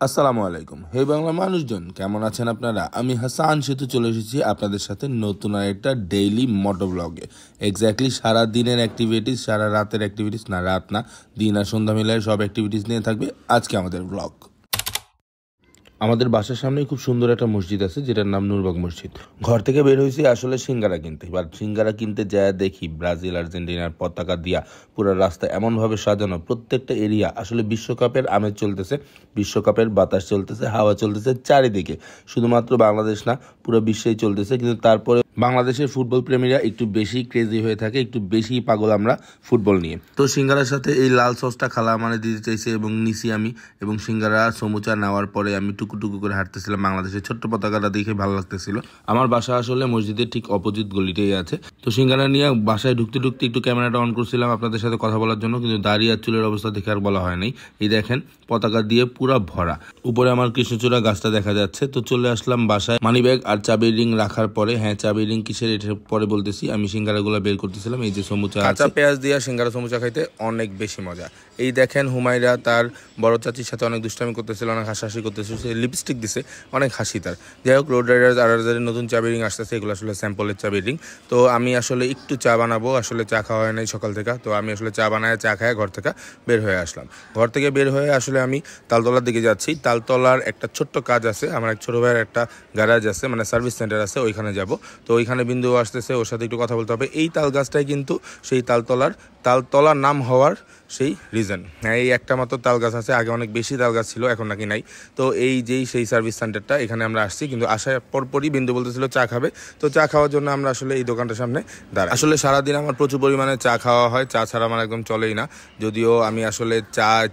আসসালামু আলাইকুম। হে বাংলা মানুষজন, কেমন আছেন আপনারা? আমি হাসান সেতু চলে এসেছি আপনাদের সাথে নতুন একটা ডেইলি মোটো ব্লগে। এক্স্যাক্টলি সারা দিনের অ্যাক্টিভিটিস, সারা রাতের অ্যাক্টিভিটিস, না রাত না দিন আর সন্ধ্যা মিলায় সব অ্যাক্টিভিটিস নিয়ে থাকবে আজকে আমাদের ব্লগ। আমাদের বাসার সামনে খুব সুন্দর একটা মসজিদ আছে যেটার নাম নূরবাগ মসজিদ। ঘর থেকে বের হয়েছি আসলে সিঙ্গারা কিনতে। এবার সিঙ্গারা কিনতে যায় দেখি ব্রাজিল আর্জেন্টিনার পতাকা দিয়া পুরো রাস্তা এমনভাবে সাজানো, প্রত্যেকটা এরিয়া আসলে বিশ্বকাপের আমেজ চলতেছে, বিশ্বকাপের বাতাস চলতেছে, হাওয়া চলতেছে চারিদিকে। শুধুমাত্র বাংলাদেশ না, পুরো বিশ্বেই চলতেছে। কিন্তু তারপরে বাংলাদেশের ফুটবল প্রেমীরা একটু বেশি ক্রেজি হয়ে থাকে, একটু বেশি পাগল আমরা ফুটবল নিয়ে। তো সিঙ্গারার সাথে এই লাল সসটা খালা মানে দিতে চাইছে এবং নিছি আমি, এবং সিঙ্গারা সমুচা নেওয়ার পরে আমি টুকু করে হাঁটতেছিলাম। বাংলাদেশের ছোট্ট পতাকাটা দেখে ভালো লাগতেছিল। আমার বাসা আসলে মসজিদের ঠিক অপোজিট গলিতেই আছে। তো সিঙ্গারা নিয়ে বাসায় ঢুকতে একটু ক্যামেরাটা অন করছিলাম আপনাদের সাথে কথা বলার জন্য, কিন্তু দাড়ি আর চুলের অবস্থা দেখে আর বলা হয় নাই। এই দেখেন পতাকা দিয়ে পুরা ভরা, উপরে আমার কৃষ্ণচূড়া গাছটা দেখা যাচ্ছে। তো চলে আসলাম বাসায়, মানি ব্যাগ আর চাবির রিং রাখার পরে, হ্যাঁ চাবির রিং কিসের এটা পরে বলতেছি, আমি সিঙ্গারাগুলো বের করতেছিলাম। এই যে সমুচা, কাঁচা পেঁয়াজ দিয়ে সিঙ্গারা সমুচা খাইতে অনেক বেশি মজা। এই দেখেন হুমায়রা তার বড় চাচির সাথে অনেক দুষ্টামি করতেছিল, অনেক হাসাহাসি করতেছিল, সে লিপস্টিক দিছে, অনেক হাসি তার। যাই হোক, রোড রাইডার্স আর নতুন চাবি রিং আসতেছে, এগুলো আসলে স্যাম্পলের চাবি রিং। তো আমি আসলে একটু চা বানাবো, আসলে চা খাওয়া হয় নাই সকাল থেকে। তো আমি আসলে চা বানায় চা খায় ঘর থেকে বের হয়ে আসলাম। ঘর থেকে বের হয়ে আসলে আমি তালতলার দিকে যাচ্ছি। তালতলার একটা ছোট্ট কাজ আছে, আমার এক ছোটো ভাইয়ের একটা গ্যারাজ আছে, মানে সার্ভিস সেন্টার আছে, ওইখানে যাব। তো ওইখানে বিন্দু আসতেছে, ওর সাথে একটু কথা বলতে হবে। এই তাল গাছটাই কিন্তু সেই তালতলার নাম হওয়ার সেই রিজন। হ্যাঁ, এই একটা মাত্র তাল গাছ আছে, আগে অনেক বেশি তাল গাছ ছিল, এখন নাকি নাই। তো এই যেই সেই সার্ভিস সেন্টারটা, এখানে আমরা আসছি। কিন্তু আসার পরপরই বিন্দু বলতেছিল চা খাবে। তো চা খাওয়ার জন্য আমরা আসলে এই দোকানটার সামনে দাঁড়াই। আসলে সারাদিন আমার প্রচুর পরিমাণে চা খাওয়া হয়, চা ছাড়া আমার একদম চলেই না। যদিও আমি আসলে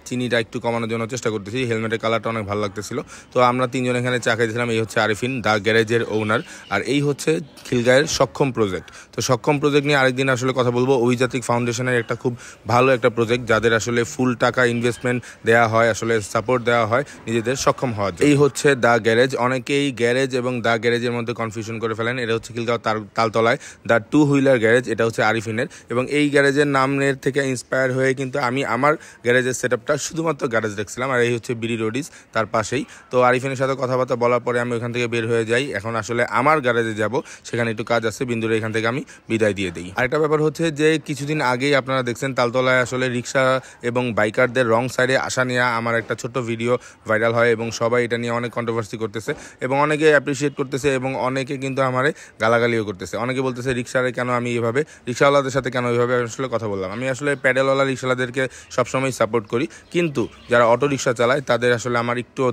চিনিটা একটু কমানোর জন্য চেষ্টা করতেছি। হেলমেটের কালারটা অনেক ভালো লাগতেছিল। তো আমরা তিনজন এখানে চা খাইছিলাম। এই হচ্ছে আরিফিন, দ্য গ্যারেজের ওনার, আর এই হচ্ছে খিলগাঁয়ের সক্ষম প্রজেক্ট। তো সক্ষম প্রজেক্ট নিয়ে আরেকদিন আসলে কথা বলবো। অভিজাতিক ফাউন্ডেশনের একটা খুব ভালো একটা প্রজেক্ট, যাদের আসলে ফুল টাকা ইনভেস্টমেন্ট দেওয়া হয়, আসলে সাপোর্ট দেওয়া হয় নিজেদের সক্ষম হওয়ার জন্য। এই হচ্ছে দ্য গ্যারেজ। অনেকেই গ্যারেজ এবং দ্য গ্যারেজের মধ্যে কনফিউশন করে ফেলেন। এটা হচ্ছে খিলগাঁও তালতলায় দ্য টু হুইলার গ্যারেজ, এটা হচ্ছে আরিফিনের। এবং এই গ্যারেজের নামের থেকে ইন্সপায়ার হয়ে কিন্তু আমি আমার গ্যারেজের সেট আপটা শুধুমাত্র গ্যারেজ দেখছিলাম। আর এই হচ্ছে বিডি রোডিস, তার পাশেই। তো আরিফিনের সাথে কথাবার্তা বলার পরে আমি ওখান থেকে বের হয়ে যাই। এখন আসলে আমার গ্যারেজে যাব, সেখানে একটু কাজ আছে। বিন্দুরে এখান থেকে আমি বিদায় দিয়ে দিই। আরেকটা ব্যাপার হচ্ছে যে কিছুদিন আগেই আপনারা দেখছেন তালতলায় আসলে রিক্সা এবং বাইকারদের রং সাইডে আসা নিয়ে আমার একটা ছোট্ট ভিডিও ভাইরাল হয়, এবং সবাই এটা নিয়ে অনেক কন্ট্রোভার্সি করতেছে এবং অনেকে অ্যাপ্রিসিয়েট করতেছে, এবং অনেকে কিন্তু আমারে গালাগালিও করতেছে। অনেকে বলতেছে রিক্সারে কেন আমি এভাবে, রিক্সাওয়ালাদের সাথে কেন এইভাবে আসলে কথা বললাম। আমি আসলে প্যাডেলওয়ালা রিক্সাওয়ালাদেরকে সবসময় সাপোর্ট করি, কিন্তু যারা অটো রিক্সা চালায় তাদের আসলে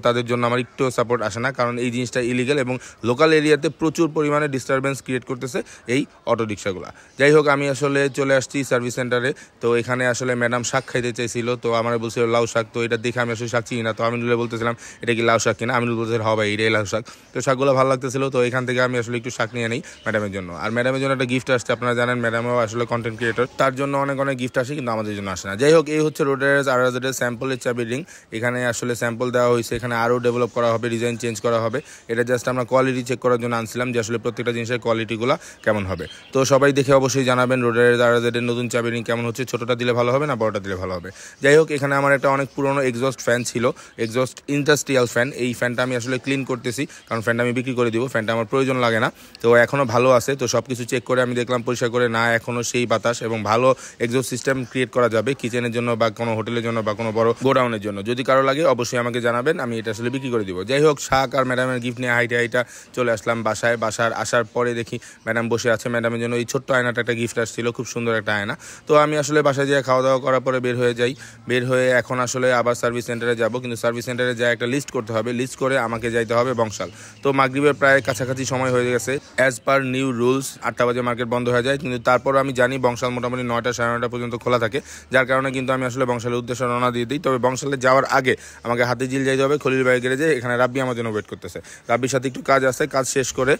তাদের জন্য আমার একটু সাপোর্ট আসে না, কারণ এই জিনিসটা ইলিগাল এবং লোকাল এরিয়াতে প্রচুর পরিমাণে ডিস্টারবেন্স ক্রিয়েট করতেছে এই অটো রিক্সাগুলো। যাই হোক, আমি আসলে চলে আসছি সার্ভিস সেন্টারে। তো এখানে আসলে ম্যাডাম শাক খাইতে চাইছিল, তো আমার বলছিল লাউ শাক। তো এটা দেখে আমি আসলে শাক চিনি না, তো আমিনুলে বলতেছিলাম এটা কি লাউ শাক কিনা। আমিনুল বলতেছিল হবে এটাই লাউ শাক। তো শাকগুলো ভালো লাগতেছিল, তো এখান থেকে আমি আসলে একটু শাক নিয়ে নিই ম্যাডামের জন্য। আর ম্যাডামের জন্য একটা গিফট আসছে, আপনারা জানেন ম্যাডামও আসলে কন্টেন্ট ক্রিয়েটর, তার জন্য অনেক গিফট আসে, কিন্তু আমাদের জন্য আসে না। যাই হোক, এই হচ্ছে রোডারেস আর স্যাম্পলের চাবি রিং। এখানে আসলে স্যাম্পল দেওয়া হয়েছে, এখানে আরও ডেভেলপ করা হবে, ডিজাইন চেঞ্জ করা হবে। এটা জাস্ট আমরা কোয়ালিটি চেক করার জন্য আনছিলাম, যে আসলে প্রত্যেকটা জিনিসের কোয়ালিটিগুলো কেমন হবে। তো সবাই দেখে অবশ্যই জানাবেন রোডারেস আর নতুন চাবি রিং কেমন হচ্ছে, ছোটোটা দিলে ভালো হবে না বড়টা দিলে ভালো হবে। যাই হোক, এখানে আমার একটা অনেক পুরনো এক্সস্ট ফ্যান ছিল, এক্সস্ট ইন্ডাস্ট্রিয়াল ফ্যান। এই ফ্যানটা আমি আসলে ক্লিন করতেছি, কারণ ফ্যানটা আমি বিক্রি করে দিব, ফ্যানটা আমার প্রয়োজন লাগে না। তো এখনও ভালো আছে। তো সব কিছু চেক করে আমি দেখলাম, পরিষ্কার করে, না এখনও সেই বাতাস এবং ভালো এক্সস্ট সিস্টেম ক্রিয়েট করা যাবে কিচেনের জন্য বা কোনো হোটেলের জন্য বা কোনো বড় গোডাউনের জন্য। যদি কারো লাগে অবশ্যই আমাকে জানাবেন, আমি এটা আসলে বিক্রি করে দিব। যাই হোক, শাক আর ম্যাডামের গিফট নিয়ে হাইটা চলে আসলাম বাসায়। আসার পরে দেখি ম্যাডাম বসে আছে। ম্যাডামের জন্য এই ছোট্ট আয়নাটা একটা গিফট আসছিল, খুব সুন্দর একটা আয়না। তো আমি আসলে বাসায় যেয়ে খাওয়া দাওয়া করার পরে বের হয়ে যাই। বের হয়ে এখন আসলে আবার সার্ভিস সেন্টারে যাব, কিন্তু সার্ভিস সেন্টারে যাই একটা লিস্ট করতে হবে, লিস্ট করে আমাকে যাইতে হবে বংশাল। তো মাগরিবের প্রায় কাছাকাছি সময় হয়ে গেছে। অ্যাজ পার নিউ রুলস 8টা বাজে মার্কেট বন্ধ হয়ে যায়, কিন্তু তারপর আমি জানি বংশাল মোটামুটি 9টা সাড়ে 9টা পর্যন্ত খোলা থাকে, যার কারণে কিন্তু আমি আসলে বংশালের উদ্দেশ্যে রওনা দিয়ে দিই। তবে বংশালে যাওয়ার আগে আমাকে হাতিঝিল যাইতে হবে, খলিল ভাই গ্যারেজে। এখানে রাব্বি আমার জন্য ওয়েট করতেছে, রাব্বির সাথে একটু কাজ আছে, কাজ শেষ করে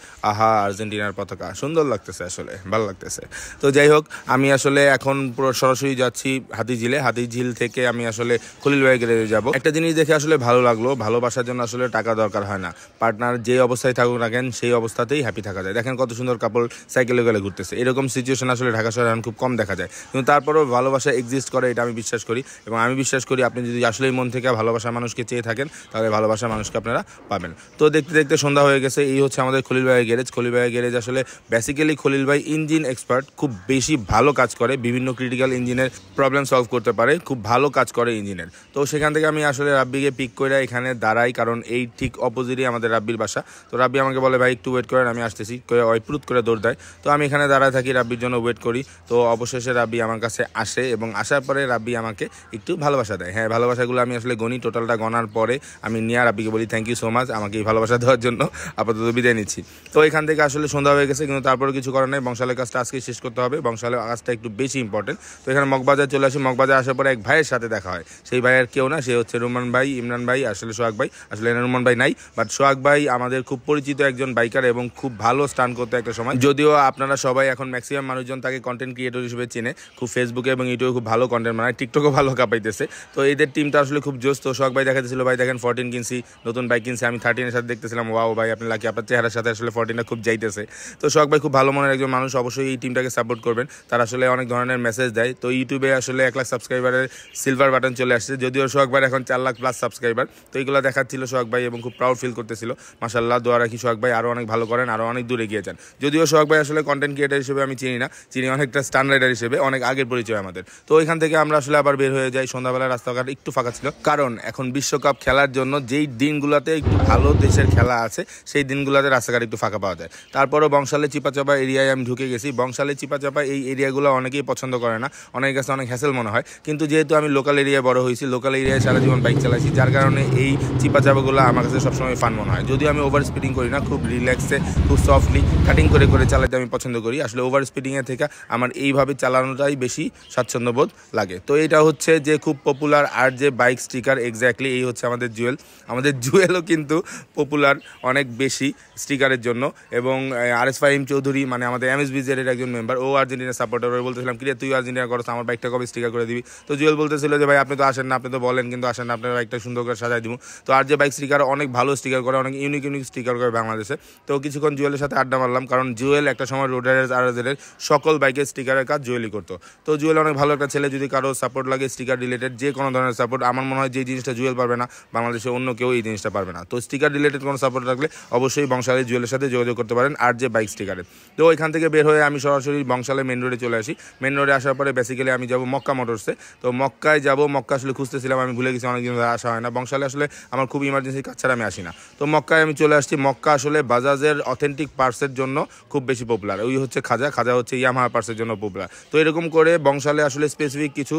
আর্জেন্টিনার পতাকা সুন্দর লাগতেছে, আসলে ভালো লাগতেছে। তো যাই হোক, আমি আসলে এখন পুরো সরাসরি যাচ্ছি হাতিঝিল। হাতিঝিল থেকে আমি আসলে খলিল ভাই গ্যারেজে যাব। একটা জিনিস দেখে আসলে ভালো লাগলো, ভালোবাসার জন্য আসলে টাকা দরকার হয় না, পার্টনার যে অবস্থায় থাকুক না কেন সেই অবস্থাতেই হ্যাপি থাকা যায়। দেখেন কত সুন্দর কাপল সাইকেলে গেলে ঘুরতেছে, এরকম সিচুয়েশন আসলে ঢাকা শহরে এখন খুব কম দেখা যায়, কিন্তু তারপরেও ভালোবাসা এক্সিস্ট করে, এটা আমি বিশ্বাস করি। এবং আমি বিশ্বাস করি আপনি যদি আসলেই মন থেকে ভালোবাসা মানুষকে চেয়ে থাকেন তাহলে ভালোবাসা মানুষকে আপনারা পাবেন। তো দেখতে দেখতে সন্ধ্যা হয়ে গেছে। এই হচ্ছে আমাদের খলিল ভাইয়ের গ্যারেজ। খলিল ভাইয়ের গ্যারেজ আসলে বেসিক্যালি খলিল ভাই ইঞ্জিন এক্সপার্ট, খুব বেশি ভালো কাজ করে, বিভিন্ন ক্রিটিক্যাল ইঞ্জিনের প্রবলেম সলভ করতে পারে, খুব ভালো কাজ করে ইঞ্জিনের। তো সেখান থেকে আমি আসলে রাব্বিকে পিক করে এখানে দাঁড়াই, কারণ এই ঠিক অপোজিটই আমাদের রাব্বির বাসা। তো রাব্বি আমাকে বলে ভাই একটু ওয়েট করেন, আমি আসতেছি, প্রুত করে দৌড় দেয়। তো আমি এখানে দাঁড়ায় থাকি, রাব্বির জন্য ওয়েট করি। তো অবশেষে রাব্বি আমার কাছে আসে এবং আসার পরে রাব্বি আমাকে একটু ভালোবাসা দেয়। হ্যাঁ, ভালোবাসাগুলো আমি আসলে গণি, টোটালটা গণার পরে আমি নিয়ে রাব্বিকে বলি থ্যাংক ইউ সো মাচ আমাকে এই ভালোবাসা দেওয়ার জন্য, আপাতত বিদায় নিচ্ছি। তো এখান থেকে আসলে সন্ধ্যা হয়ে গেছে, কিন্তু তারপরে কিছু করার নেই, বংশালের কাজটা আজকে শেষ করতে হবে, বংশালের কাজটা একটু বেশি ইম্পর্টেন্ট। তো এখানে মগবাজার চলে আসি, মগবাজার আসার পরে এক ভাইয়ের সাথে দেখা হয়। সেই ভাইয়ের কেউ না, সে হচ্ছে রুমান ভাই, ইমরান ভাই, আসলে সোহাগ ভাই। আসলে রুমান ভাই নাই, বাট সোহাগ ভাই আমাদের খুব পরিচিত একজন বাইকার এবং খুব ভালো স্টান্ট করতে একটা সময়, যদিও আপনারা সবাই এখন ম্যাক্সিমাম মানুষজন তাকে কন্টেন্ট ক্রিয়েটর হিসেবে চেনে, খুব ফেসবুকে এবং ইউটিউবে খুব ভালো কন্টেন্ট বানায়, টিকটকও ভালো কাঁপাইতেছে। তো এদের টিমটা আসলে খুব জোস। তো সোহাগ ভাই দেখাতেছিল ভাই দেখেন 14 কিনছি, নতুন বাইক কিনছি, আমি 13-এর সাথে দেখতেছিলাম, ওয়াও ভাই আপনি লাকি, আপনার চেহারার সাথে আসলে 14টা খুব যাইতেছে। তো সোহাগ ভাই খুব ভালো মনের একজন মানুষ, অবশ্যই এই টিমটাকে সাপোর্ট করবেন, তারা আসলে অনেক ধরনের মেসেজ দেয়। তো ইউটিউবে আসলে 1 লাখ সাবস্ক্রাইবারের সিলভার বাটন চলে আসছে, যদিও সোহাগ ভাই এখন 4 লাখ প্লাস সাবস্ক্রাইবার। তো এইগুলো দেখাচ্ছিল সোহাগ ভাই এবং খুব প্রাউড ফিল করতেছিল। মাশাআল্লাহ, দোয়া রাখি সোহাগ ভাই আরও অনেক ভালো করেন, আরও অনেক দূরে গিয়ে যান। যদিও সোহাগ ভাই আসলে কন্টেন্ট ক্রিয়েটার হিসেবে আমি চিনি না, চিনি অনেকটা স্টান রাইডার হিসেবে, অনেক আগের পরিচয় আমাদের। তো এখান থেকে আমরা আসলে আবার বের হয়ে যাই, সন্ধ্যাবেলা রাস্তাঘাট একটু ফাঁকা ছিল, কারণ এখন বিশ্বকাপ খেলার জন্য যেই দিনগুলোতে একটু ভালো দেশের খেলা আছে সেই দিনগুলোতে রাস্তাঘাট একটু ফাঁকা পাওয়া যায়। তারপরও বংশালে চিপাচাপা এরিয়ায় আমি ঢুকে গেছি। বংশালে চিপাচাপা এই এরিয়াগুলো অনেকেই পছন্দ করে না, অনেকের কাছে অনেক হ্যাসেল মনে হয়, কিন্তু যেহেতু আমি লোকাল এরিয়ায় বড় হয়েছি, লোকাল এরিয়ায় সারা জীবন বাইক চালাইছি, যার কারণে এই চিপাচাপাগুলো আমার কাছে সবসময় ফান মনে হয়। যদিও আমি ওভার স্পিডিং করি না, খুব রিল্যাক্সে খুব সফটলি কাটিং করে করে চালাতে আমি পছন্দ করি। আসলে ওভার স্পিডিংয়ের থেকে আমার এইভাবে চালানোটাই বেশি স্বাচ্ছন্দ্যবোধ লাগে। তো এটা হচ্ছে যে খুব পপুলার আর যে বাইক স্টিকার, এক্স্যাক্টলি এই হচ্ছে আমাদের জুয়েল। আমাদের জুয়েলও কিন্তু পপুলার অনেক বেশি স্টিকারের জন্য। এবং RS ফাহিম চৌধুরী মানে আমাদের MSBZ এর একজন মেম্বার, ও আর্জেন্টিনা সাপোর্টার, বলতেছিলাম কিরে তুই আর্জেন্টিনা করছ, আমার বাইকটা কবে স্টিকার করে দিবি? তো জুয়েল বলতেছিল যে ভাই আপনি তো আসেন না, আপনি তো বলেন কিন্তু আসেন না, আপনার বাইকটা সুন্দর করে সাজাই দিব। তো আর যে বাইক স্টিকার অনেক ভালো স্টিকার করে, অনেক ইউনিক স্টিকার করে বাংলাদেশে। তো কিছুক্ষণ জুয়েলের সাথে আড্ডা মারলাম, কারণ জুয়েল একটা সময় রোডারের আরজের সকল বাইকের স্টিকারের কাজ জুয়েলই করতো। তো জুয়েল অনেক ভালো একটা ছেলে, যদি কারো সাপোর্ট লাগে স্টিকার রিলেটেড যে কোনো ধরনের সাপোর্ট, আমার মনে হয় যে জিনিসটা জুয়েল পারবে না বাংলাদেশে অন্য কেউ এই জিনিসটা পারবে না। তো স্টিকার রিলেটেড কোনো সাপোর্ট থাকলে অবশ্যই বংশালে জুয়েলের সাথে যোগাযোগ করতে পারেন আর যে বাইক স্টিকারে। তো ওইখান থেকে বের হয়ে আমি সরাসরি বংশালে মেন রোডে চলে আসি। মেন রোডে আসার পরে বেসিক্যালি আমি যাব মক্কা মোটরসে। তো মক্কায় যাব, মক্কা আসলে খুঁজতেছিলাম, আমি ভুলে গেছি, অনেকদিন ধরে আসা হয় না। বংশালে আসলে আমার খুব ইমার্জেন্সি কাজ ছাড়া আমি আসি না। তো মক্কায় আমি চলে আসছি। মক্কা আসলে বাজাজের অথেন্টিক পার্টসের জন্য খুব বেশি পপুলার, ওই হচ্ছে খাজা হচ্ছে ইয়ামাহা পার্টসের জন্য পপুলার। তো এরকম করে বংশালে আসলে স্পেসিফিক কিছু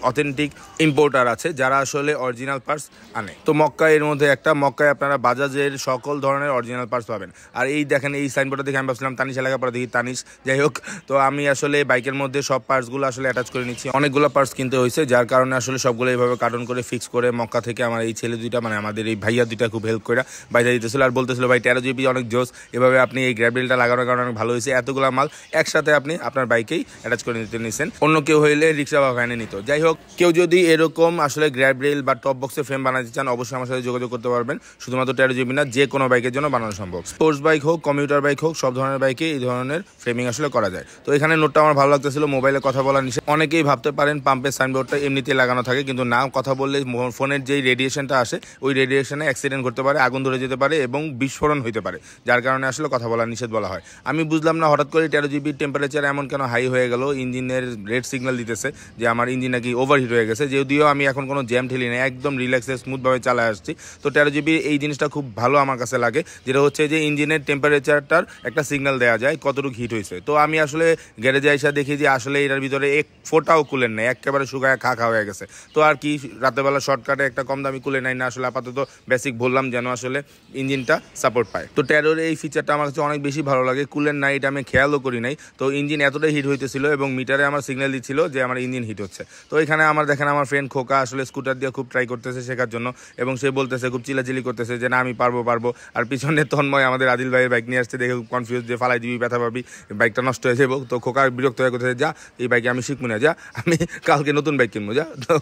অথেন্টিক ইম্পোর্টার আছে যারা আসলে অরিজিনাল পার্টস আনে। তো মক্কায় এর মধ্যে একটা, মক্কায় আপনারা বাজাজের সকল ধরনের অরিজিনাল পার্টস পাবেন। আর এই দেখেন এই সাইনবোর্ডটা দেখে আমি ভাবছিলাম তানিশ এলাকা, পরে দেখি তানিশ, যাই হোক। তো আমি আসলে বাইকের মধ্যে সব পার্টসগুলো আসলে অ্যাটাচ করে নিচ্ছি, অনেকগুলো পার্টস কিনতে হয়েছে, যার কারণে আসলে সবগুলো এইভাবে কার্টন করে ফিক্স করে মক্কা থেকে আমার এই ছেলে দুইটা মানে আমাদের এই ভাইয়া দুইটা খুব হেল্প করে বাইরে দিতেছিল। আর বলতেছিল ভাই 13 জিবি অনেক জোস, এভাবে আপনি এই গ্র্যাবেলটা লাগানোর কারণে অনেক ভালো হয়েছে, এতগুলো মাল একসাথে আপনি আপনার বাইকেই অ্যাটাচ করে নিতে নিছেন, অন্য কেউ হইলে রিক্সা বা ভ্যানে নিত। যাই হোক, কেউ যদি এরকম আসলে গ্র্যাব রেল বা টপ বক্সে ফ্রেম বানাতে চান অবশ্যই আমার সাথে যোগাযোগ করতে পারবেন। শুধুমাত্র 13 জিবি না, যে কোনো বাইকের জন্য বানানো সম্ভব। স্পোর্টস বাইক হোক, কমিউটার বাইক হোক, সব ধরনের বাইকে এই ধরনের ফ্রেমিং আসলে করা যায়। তো এখানে নোটটা আমার ভালো লাগতেছিল, মোবাইলে কথা বলা নিষেধ। অনেকেই ভাবতে পারেন পাম্পের সাইনবোর্ডটা এমনিতেই লাগানো থাকে, কিন্তু না, কথা বললে ফোনের যেই রেডিয়েশনটা আসে ওই রেডিয়েশনে অ্যাক্সিডেন্ট করতে পারে, আগুন ধরে যেতে পারে এবং বিস্ফোরণ হইতে পারে, যার কারণে আসলে কথা বলা নিষেধ বলা হয়। আমি বুঝলাম না হঠাৎ করে 13 জিবির টেম্পারেচার এমন কেন হাই হয়ে গেল, ইঞ্জিনের রেড সিগন্যাল দিতেছে যে আমার ইঞ্জিন নাকি ওভারহিট হয়ে গেছে। যদিও আমি এখন কোনো জ্যাম ঠেলি না, একদম রিল্যাক্সে স্মুথভাবে চালায় আসছি। তো 13 জিবি এই জিনিসটা খুব ভালো আমার কাছে লাগে, যেটা হচ্ছে যে ইঞ্জিনের টেম্পারেচারটার একটা সিগন্যাল দেওয়া যায় কতটুকু হিট হয়েছে। তো আমি আসলে গ্যারেজে এসে দেখি যে আসলে এটার ভিতরে এক ফোটাও কুলের নেই, একেবারে শুকায় খা হয়ে গেছে। তো আর কি, রাতেরবেলা শর্টকাটে একটা কম দামি কুলে নাই না, আসলে আপাতত বেসিক বললাম যেন আসলে ইঞ্জিনটা সাপোর্ট পায়। তো 13-এর এই ফিচারটা আমার কাছে অনেক বেশি ভালো লাগে। কুলের নাই এটা আমি খেয়ালও করি নাই। তো ইঞ্জিন এতটাই হিট হইতেছিল এবং মিটারে আমার সিগন্যাল দিচ্ছিল যে আমার ইঞ্জিন হিট হচ্ছে। তো এখানে আমার দেখেন আমার ফ্রেন্ড খোকা আসলে স্কুটার দিয়ে খুব ট্রাই করতেছে শেখার জন্য, এবং সে বলতেছে খুব চিলাচিলি করতেছে যে না আমি পারবো। আর পিছনে তন্ময় আমাদের আদিল ভাইয়ের বাইক নিয়ে আসছে, দেখে খুব কনফিউজ যে ফালাই দিবি, ব্যথা পাবি, বাইকটা নষ্ট হয়ে যাবো। তো খোকা বিরক্ত হয়ে করতেছে যা এই বাইকে আমি শিখবো না, যা আমি কালকে নতুন বাইক কিনবো যা। তো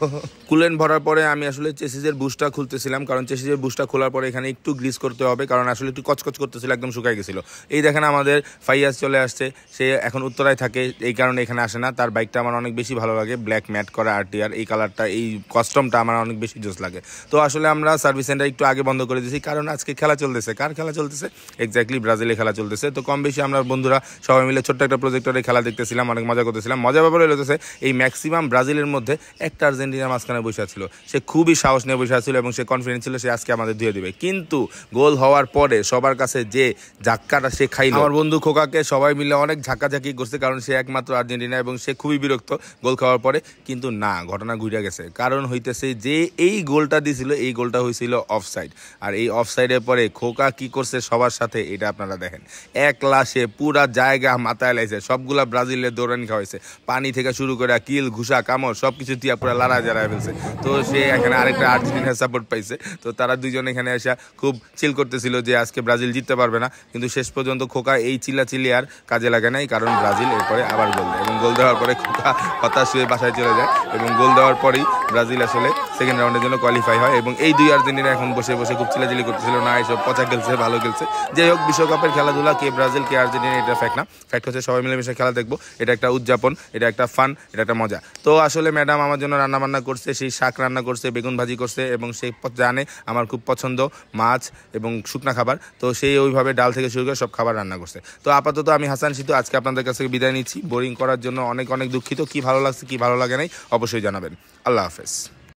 কুলেন ভরার পরে আমি আসলে চেসিসের বুশটা খুলতেছিলাম, কারণ চেসিসের বুশটা খোলার পরে এখানে একটু গ্রিস করতে হবে, কারণ আসলে একটু কচকচ করতেছিল, একদম শুকাই গেছিল। এই দেখেন আমাদের ফাইয়াজ চলে আসছে, সে এখন উত্তরায় থাকে, এই কারণে এখানে আসে না। তার বাইকটা আমার অনেক বেশি ভালো লাগে, ব্ল্যাক ম্যাট করা আরটিআর, এই কালারটা, এই কস্টমটা আমার অনেক বেশি জোস লাগে। তো আসলে আমরা সার্ভিস সেন্টার একটু আগে বন্ধ করে দিয়েছি, কারণ আজকে খেলা চলতেছে। কার খেলা চলতেছে? এক্স্যাক্টলি ব্রাজিলে খেলা চলতেছে। তো কম বেশি আমরা বন্ধুরা সবাই মিলে ছোট্ট একটা প্রজেক্টরে খেলা দেখতেছিলাম, অনেক মজা করতেছিলাম। মজা ব্যাপার হইতেছে এই ম্যাক্সিমাম ব্রাজিলের মধ্যে একটা আর্জেন্টিনার মাঝখানে বসে ছিল, সে খুবই সাহস নিয়ে বসে ছিল এবং সে কনফিডেন্স ছিল সে আজকে আমাদের ধুয়ে দিবে। কিন্তু গোল হওয়ার পরে সবার কাছে যে ধাক্কাটা সে খাইল, আমার বন্ধু খোকাকে সবাই মিলে অনেক ঝাঁকাঝাঁকি করছে, কারণ সে একমাত্র আর্জেন্টিনা এবং সে খুবই বিরক্ত গোল খাওয়ার পরে। কিন্তু না, ঘটনা ঘুরে গেছে, কারণ হইতেছে যে এই গোলটা দিয়েছিল, এই গোলটা হয়েছিল অফসাইড। আর এই অফসাইডের পরে খোকা কি করছে সবার সাথে, এটা আপনারা দেখেন। এক লাশে পুরা জায়গা মাথায় লাইছে, সবগুলা ব্রাজিলের দৌড়ানি খাওয়াইছে, পানি থেকে শুরু করে কিল ঘুষা কামড় সবকিছু দিয়ে পুরো লড়াই জড়ায় ফেলছে। তো সে এখানে আরেকটা আর্জেন্টিনার সাপোর্ট পাইছে। তো তারা দুজন এখানে এসে খুব চিল করতেছিল যে আজকে ব্রাজিল জিততে পারবে না, কিন্তু শেষ পর্যন্ত খোকা এই চিল্লাচিল্লি আর কাজে লাগে নাই, কারণ ব্রাজিল এরপরে আবার গোল দেয় এবং গোল দেওয়ার পরে খোকা হতাশ হয়ে বাসায় চলে যায় এবং গোল দেওয়ার পরেই ব্রাজিল আসলে সেকেন্ড রাউন্ডের জন্য কোয়ালিফাই হয়। এবং এই দুই আর্জেন্টিনা এখন বসে বসে খুব চিল্লাচিল্লি করতেছিল, না এসব পচা খেলছে, ভালো খেলছে। যাই হোক, বিশ্বকাপের খেলাধুলা, কে ব্রাজিল কে আর্জেন্টিনা এটা ফ্যাক্ট না, ফ্যাক্ট হচ্ছে সবাই মিলেমিশে খেলা দেখবো, এটা একটা উদযাপন, এটা একটা ফান, এটা একটা মজা। তো আসলে ম্যাডাম আমার জন্য রান্না বান্না করছে, সেই শাক রান্না করছে, বেগুন ভাজি করছে এবং সেই জানে আমার খুব পছন্দ মাছ এবং শুকনা খাবার, তো সেই ওইভাবে ডাল থেকে শুরু করে সব খাবার রান্না করছে। তো আপাতত আমি হাসান সিতু আজকে আপনাদের কাছ থেকে বিদায় নিচ্ছি। বোরিং করার জন্য অনেক অনেক দুঃখিত। কি ভালো লাগছে কি ভালো লাগে নাই অবশ্যই জানাবেন। আল্লাহ হাফেজ।